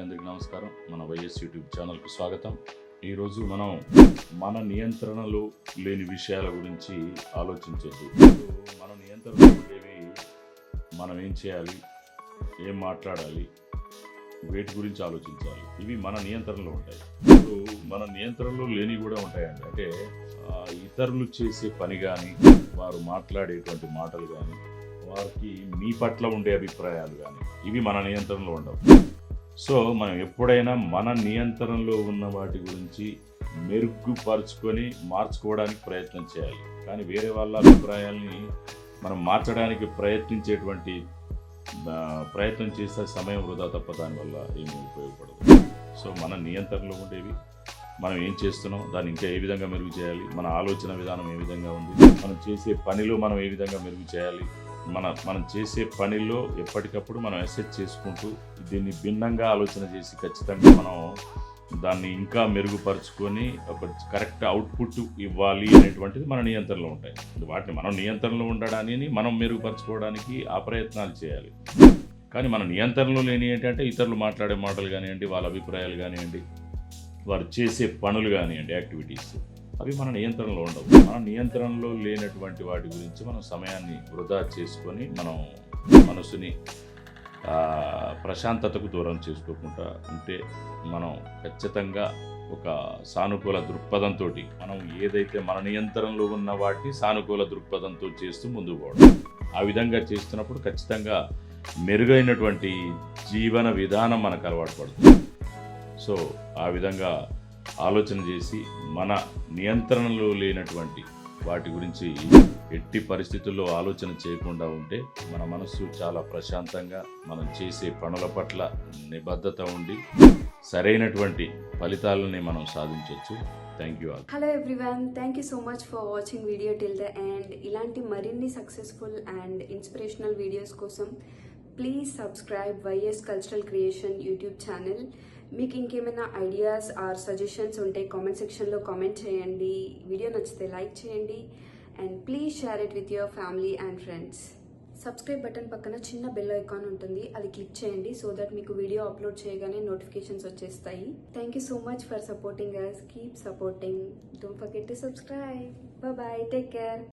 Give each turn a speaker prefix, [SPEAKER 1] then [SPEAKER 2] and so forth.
[SPEAKER 1] అందరికీ నమస్కారం. మన వైఎస్ యూట్యూబ్ ఛానల్కు స్వాగతం. ఈరోజు మనం మన నియంత్రణలో లేని విషయాల గురించి ఆలోచించొద్దు. మన నియంత్రణలో ఉండేవి మనం ఏం చేయాలి, ఏం మాట్లాడాలి, వేటి గురించి ఆలోచించాలి. ఇవి మన నియంత్రణలో ఉంటాయి. ఇప్పుడు మన నియంత్రణలో లేని కూడా ఉంటాయండి. అంటే ఇతరులు చేసే పని కానీ, వారు మాట్లాడేటువంటి మాటలు కానీ, వారికి మీ పట్ల ఉండే అభిప్రాయాలు కానీ, ఇవి మన నియంత్రణలో ఉండవు. సో మనం ఎప్పుడైనా మన నియంత్రణలో ఉన్న వాటి గురించి మెరుగుపరుచుకొని మార్చుకోవడానికి ప్రయత్నం చేయాలి. కానీ వేరే వాళ్ళ అభిప్రాయాల్ని మనం మార్చడానికి ప్రయత్నం చేసే సమయం వృధా తప్ప దానివల్ల ఏమీ ఉపయోగపడదు. సో మన నియంత్రణలో ఉండేవి మనం ఏం చేస్తున్నాం, దాన్ని ఇంకా ఏ విధంగా మెరుగు చేయాలి, మన ఆలోచన విధానం ఏ విధంగా ఉంది, మనం చేసే పనిలో మనం ఏ విధంగా మెరుగు చేయాలి, మనం చేసే పనిలో ఎప్పటికప్పుడు మనం అసెస్ చేసుకుంటూ దీన్ని భిన్నంగా ఆలోచన చేసి ఖచ్చితంగా మనం దాన్ని ఇంకా మెరుగుపరుచుకొని ఒక కరెక్ట్ అవుట్పుట్ ఇవ్వాలి అనేటువంటిది మన నియంత్రణలో ఉంటాయి. వాటిని మనం నియంత్రణలో ఉండడాన్ని మనం మెరుగుపరచుకోవడానికి ఆ ప్రయత్నాలు చేయాలి. కానీ మన నియంత్రణలో లేని ఏంటంటే ఇతరులు మాట్లాడే మాటలు కానివ్వండి, వాళ్ళ అభిప్రాయాలు కానివ్వండి, వారు చేసే పనులు కానివ్వండి, యాక్టివిటీస్, అవి మన నియంత్రణలో ఉండవు. మన నియంత్రణలో లేనటువంటి వాటి గురించి మనం సమయాన్ని వృధా చేసుకొని మనం మనసుని ప్రశాంతతకు దూరం చేసుకోకుండా ఉంటే మనం ఖచ్చితంగా ఒక సానుకూల దృక్పథంతో మనం ఏదైతే మన నియంత్రణలో ఉన్న వాటి సానుకూల దృక్పథంతో చేస్తూ ముందుకు పోవడం. ఆ విధంగా చేస్తున్నప్పుడు ఖచ్చితంగా మెరుగైనటువంటి జీవన విధానం మనకు అలవాటు పడుతుంది. సో ఆ విధంగా ఆలోచన చేసి మన నియంత్రణలో లేనటువంటి వాటి గురించి ఎట్టి పరిస్థితుల్లో ఆలోచన చేయకుండా ఉంటే మన మనస్సు చాలా ప్రశాంతంగా మనం చేసే పనుల పట్ల నిబద్ధత ఉండి సరైనటువంటి ఫలితాలని మనం సాధించవచ్చు. Thank you all.
[SPEAKER 2] Hello everyone, thank you so much for watching video till the end. ఇలాంటి మరిన్ని సక్సెస్ఫుల్ అండ్ ఇన్స్పిరేషనల్ వీడియోస్ కోసం please subscribe YS cultural creation YouTube channel. మీకు ఇంకేమైనా ఐడియాస్ ఆర్ సజెషన్స్ ఉంటే కామెంట్ సెక్షన్లో కామెంట్ చేయండి. Video నచ్చితే like చేయండి and please share it with your family and friends. Subscribe button పక్కన చిన్న బెల్ ఐకాన్ ఉంటుంది, అది క్లిక్ చేయండి సో దట్ మీకు వీడియో అప్లోడ్ చేయగానే నోటిఫికేషన్స్ వచ్చేస్తాయి. Thank you so much for supporting us. Keep supporting. Don't forget to subscribe. Bye, take care.